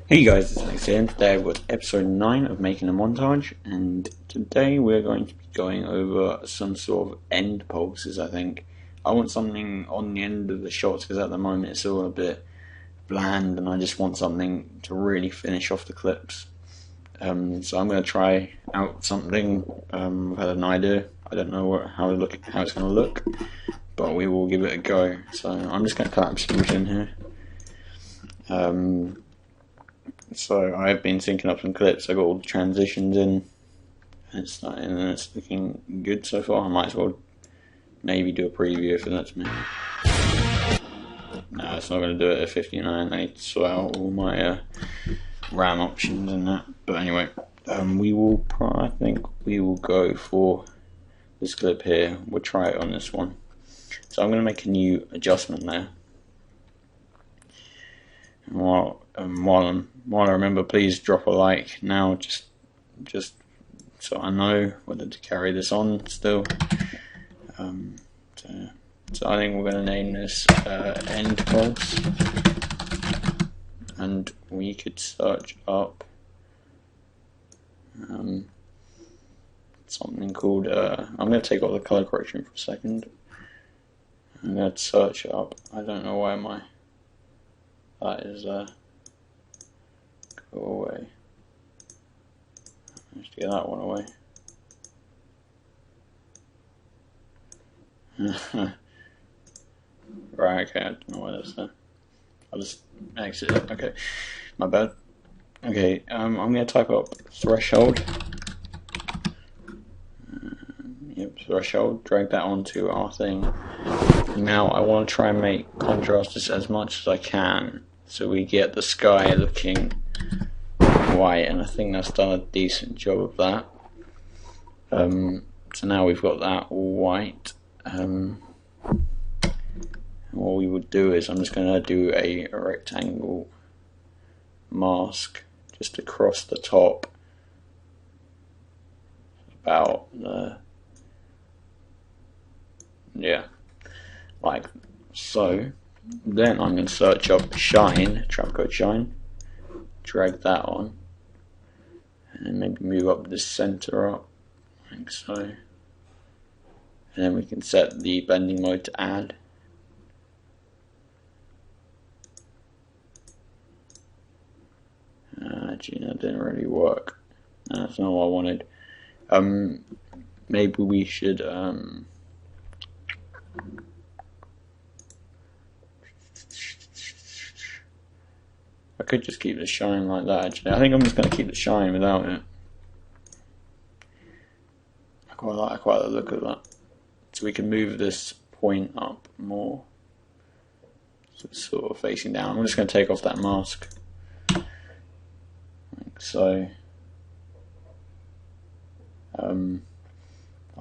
Hey guys, it's Alex here, and today I've got episode 9 of Making a Montage, and today we're going to be going over some sort of end pulses, I think. I want something on the end of the shots, because at the moment it's all a bit bland, and I just want something to really finish off the clips. So I'm going to try out something. I've had an idea. I don't know how it's going to look, but we will give it a go. So I'm just going to collapse everything here. So I've been syncing up some clips. I got all the transitions in, and it's looking good so far. I might as well maybe do a preview if it lets me. No, it's not going to do it at 59. I need to sort out all my RAM options and that. But anyway, I think we will go for this clip here. We'll try it on this one. So I'm going to make a new adjustment there. While I remember, please drop a like now, just so I know whether to carry this on still. So I think we're going to name this end pulse, and we could search up something called. I'm going to take off the color correction for a second. I'm going to search up. I don't know why that is go away. Let's get that one away. Right, okay, I don't know why that's there. I'll just exit it. Okay, my bad. Okay, I'm gonna type up threshold. Yep, threshold. Drag that onto our thing. Now I want to try and make contrast this as much as I can, so we get the sky looking white, and I think that's done a decent job of that. So now we've got that all white. What we would do is I'm just going to do a rectangle mask just across the top, about like so. Then I'm going to search up shine, trap code shine, drag that on, and then maybe move up the center up, like so. And then we can set the blending mode to add. Actually, that didn't really work. No, that's not what I wanted. Maybe we should I could just keep the shine like that, actually. I think I'm just going to keep the shine without it. I quite like the look of that. So we can move this point up more. So it's sort of facing down. I'm just going to take off that mask. Like so. I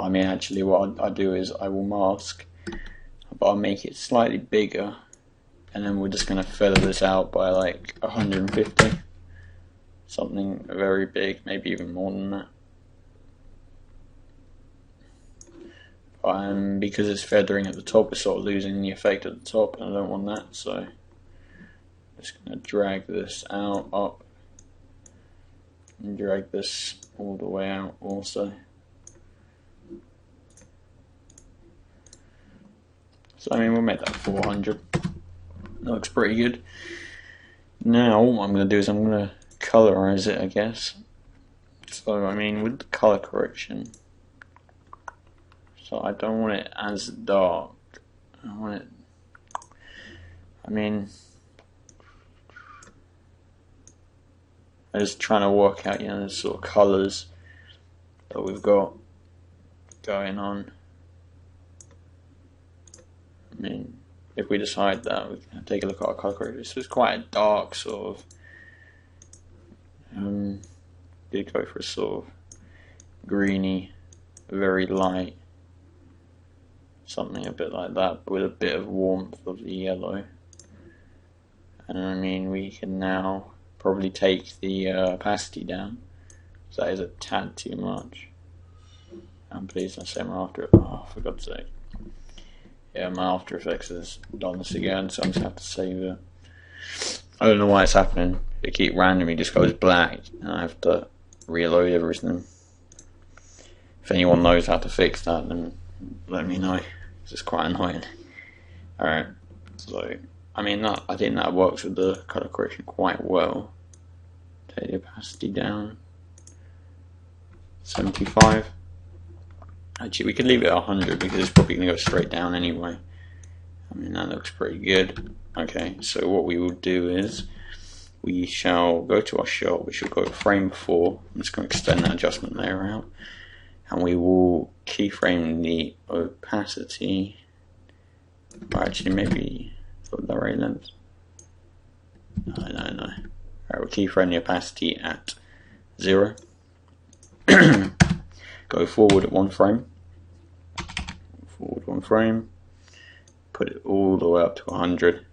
mean, actually what I do is I will mask, but I'll make it slightly bigger. And then we're just going to feather this out by like 150. Something very big, maybe even more than that. Because it's feathering at the top, it's sort of losing the effect at the top, and I don't want that, so I'm just going to drag this out, up, and drag this all the way out also. So I mean, we'll make that 400. That looks pretty good. Now what I'm going to do is I'm going to colorize it, I guess. So I mean, with the color correction, so I don't want it as dark. I want it, I'm just trying to work out, the sort of colors that we've got going on. I mean, if we decide that, we can take a look at our color correction. So it's quite a dark sort of. Did go for a sort of greeny, very light, something a bit like that, but with a bit of warmth of the yellow. And I mean, we can now probably take the opacity down, so that is a tad too much. And please don't say my After. Oh, for God's sake. Yeah, my After Effects has done this again, so I'm just going to have to save it. I don't know why it's happening. It keep randomly just goes black, and I have to reload everything. If anyone knows how to fix that, then let me know. It's just quite annoying. Alright, so I mean I think that works with the color correction quite well. Take the opacity down. 75. Actually, we could leave it at 100 because it's probably going to go straight down anyway. I mean, that looks pretty good. Okay, so what we will do is we shall go to our shot. We should go frame 4. I'm just going to extend that adjustment layer out. And we will keyframe the opacity. Or actually, maybe the right length. No. Alright, we'll keyframe the opacity at 0. Go forward at 1 frame. Forward 1 frame. Put it all the way up to 100.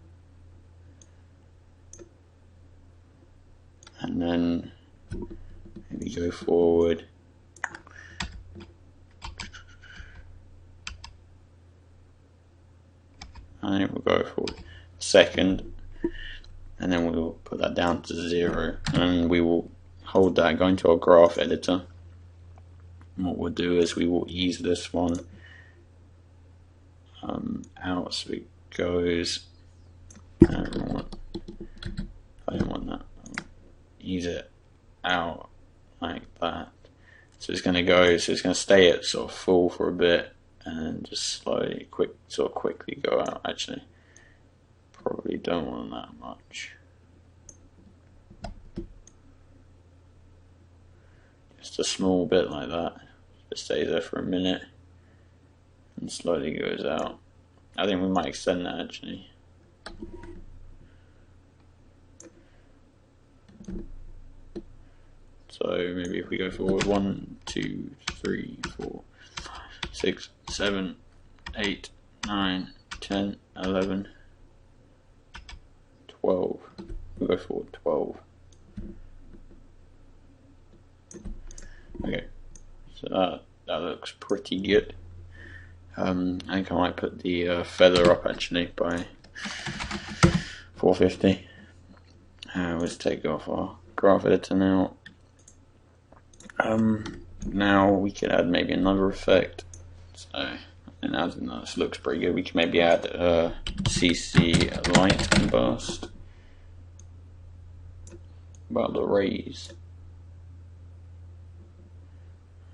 And then maybe go forward. I think we'll go for a second. And then we'll put that down to 0. And we will hold that, go into our graph editor. And what we'll do is we will ease this one out so it goes. I don't want that. Ease it out like that. So it's going to go. So it's going to stay at sort of full for a bit, and then just slowly, quickly go out. Actually, probably don't want that much. Just a small bit like that. Just stays there for a minute and slowly goes out. I think we might extend that actually. So maybe if we go forward 1, 2, 3, 4, 5, 6, 7, 8, 9, 10, 11, 12. We'll go forward 12. Okay, so that looks pretty good. I think I might put the feather up actually by 450. Let's take off our graph editor now. Now we could add maybe another effect. So I think this looks pretty good. We can maybe add CC light and burst. About the rays.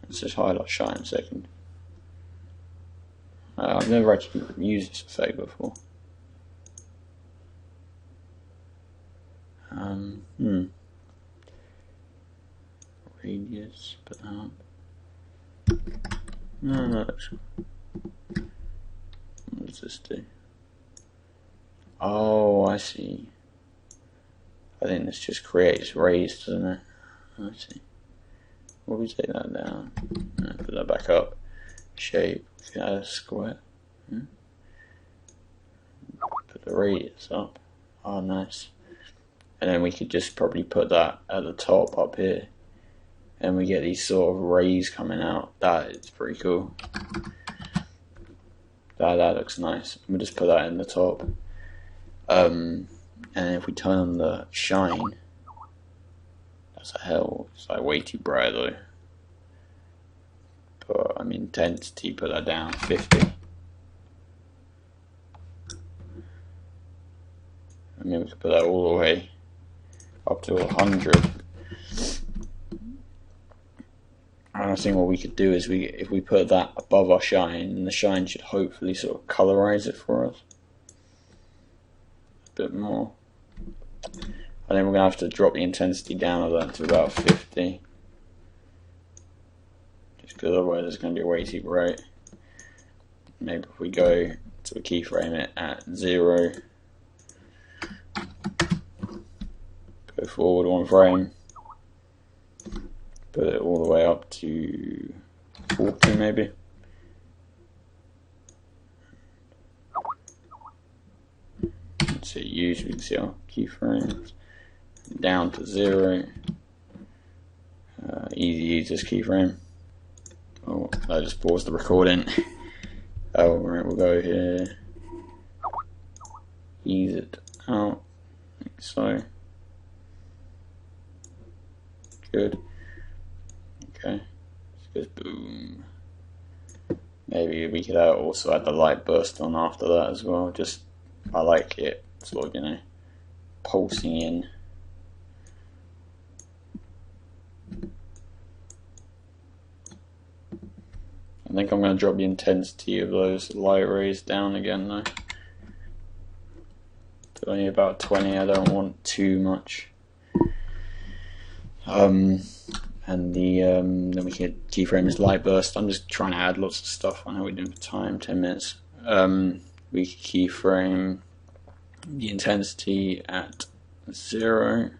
Let's just highlight shine a second. I've never actually used this effect before. Radius, put that up. No, that's. What does this do? Oh, I see. I think this just creates rays, doesn't it? I see. Well, we take that down. Put that back up. Shape. Add a square. Put the radius up. Oh, nice. And then we could just probably put that at the top up here. And we get these sort of rays coming out. That is pretty cool. That looks nice. We'll just put that in the top. And if we turn on the shine, that's a hell. It's like way too bright though. But I mean, intensity, put that down 50. And then we could put that all the way up to 100. And I think what we could do is if we put that above our shine, and the shine should hopefully sort of colorize it for us a bit more. I think we're gonna have to drop the intensity down of that to about 50, just because otherwise it's gonna be way too bright. Maybe if we go to a keyframe it at 0, go forward 1 frame. Put it all the way up to 40 maybe. Let's see, use, we can see our keyframes. Down to 0. Easy use this keyframe. Oh, I just paused the recording. Oh, right, we'll go here. Ease it out, like so. Good. Okay. Just boom. Maybe we could also add the light burst on after that as well. Just, I like it sort of, you know, pulsing in. I think I'm going to drop the intensity of those light rays down again though. To only about 20, I don't want too much. And then we can keyframe this light burst. I'm just trying to add lots of stuff. I know we're doing for time, 10 minutes. We can keyframe the intensity at 0.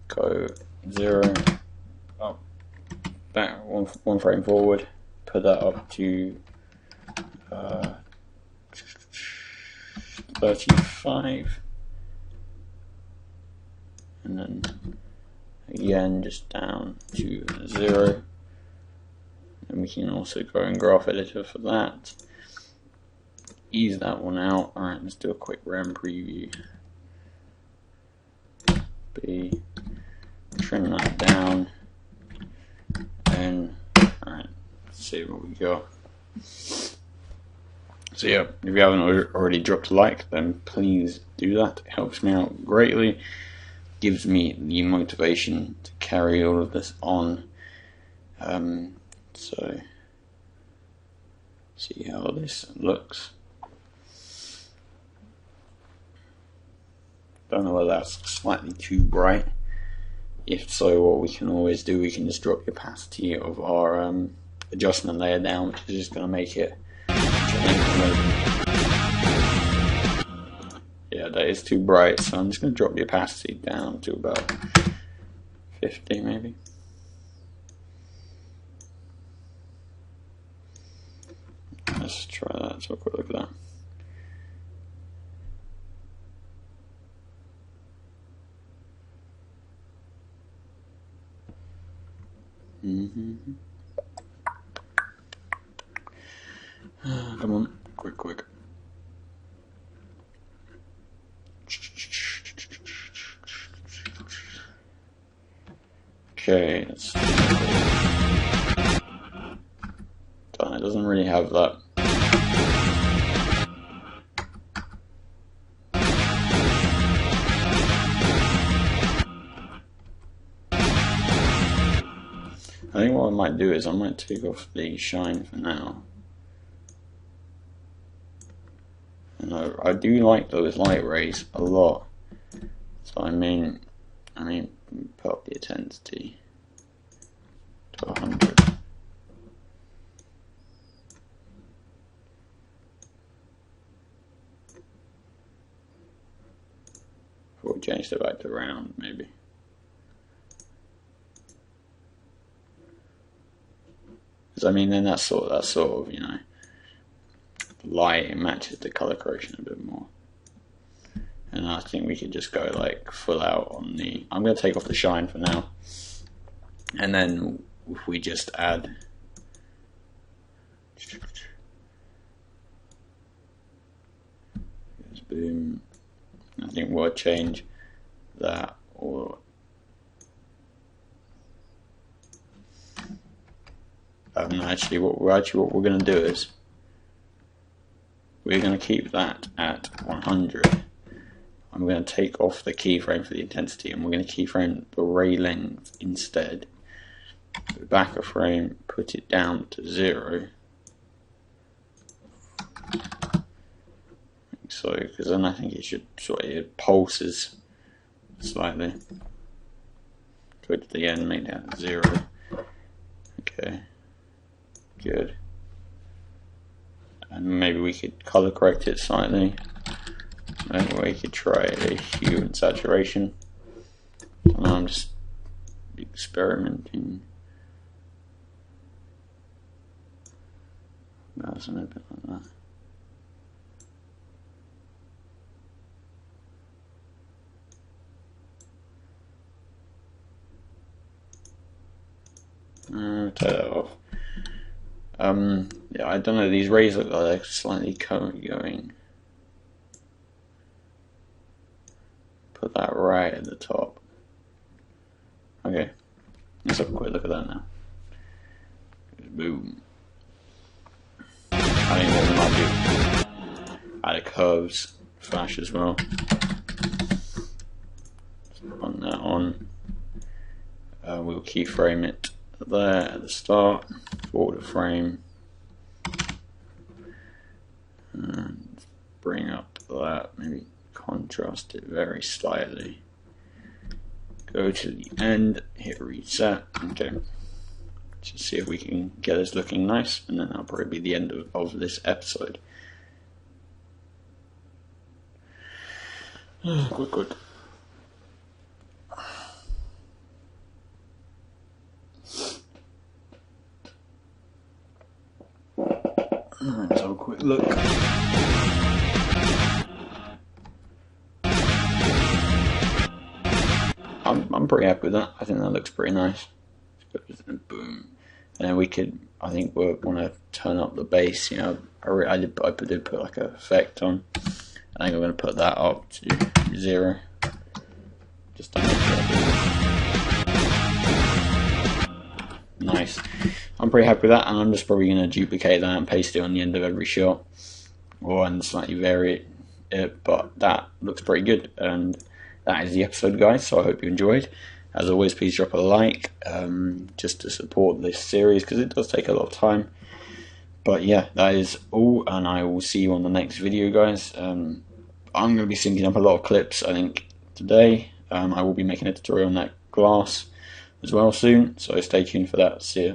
Go 0. Up, back one frame forward. Put that up to 35, and then again just down to 0. And we can also go in graph editor for that. Ease that one out. Alright, let's do a quick RAM preview. B, trim that down, and alright, let's see what we got. So yeah, if you haven't already dropped a like, then please do that. It helps me out greatly, gives me the motivation to carry all of this on. So see how this looks. Don't know whether that's slightly too bright. If so, what we can always do, we can just drop the opacity of our adjustment layer down, which is just going to make it. Yeah, that is too bright, so I'm just going to drop the opacity down to about 50 maybe. Let's try that. Let's have a quick look at that. Come on, quick. Okay, it's done. It doesn't really have that. I think what I might do is I might take off the shine for now. And I do like those light rays a lot. So I mean put up the intensity to 100. Or change it back to round maybe. Because I mean then that sort of, you know, light, it matches the color correction a bit more. And I think we could just go like full out on the, I'm going to take off the shine for now, and then if we just add boom, I think we'll change that, or actually what we're going to do is we're going to keep that at 100. I'm going to take off the keyframe for the intensity, and we're going to keyframe the ray length instead. Go back a frame, put it down to 0. So, because then I think it should sort of, it pulses slightly. Go to the end, make that 0. Okay, good. And maybe we could color correct it slightly. And we could try a hue and saturation. I'm just experimenting. That's a bit like that. Take that off. Yeah, I don't know. These rays look like they're slightly going. Put that right at the top. Okay, let's have a quick look at that now. Boom. I think what we might do, add a curves flash as well. Run that on. We'll keyframe it there at the start, forward a frame, and bring up that, maybe contrast it very slightly. Go to the end, hit reset. Okay, just see if we can get this looking nice, and then that'll probably be the end of this episode. Quick. Let's have a quick look. I'm pretty happy with that. I think that looks pretty nice. Boom. And then we could, I think we'll want to turn up the bass. You know, I did put like an effect on. I think I'm going to put that up to 0. Just to make it nice. I'm pretty happy with that, and I'm just probably going to duplicate that and paste it on the end of every shot, and slightly vary it. But that looks pretty good, and that is the episode, guys. So I hope you enjoyed. As always, please drop a like, just to support this series, because it does take a lot of time. But yeah, that is all, and I will see you on the next video, guys. I'm going to be syncing up a lot of clips, I think, today. I will be making a tutorial on that glass as well soon, so stay tuned for that. See ya.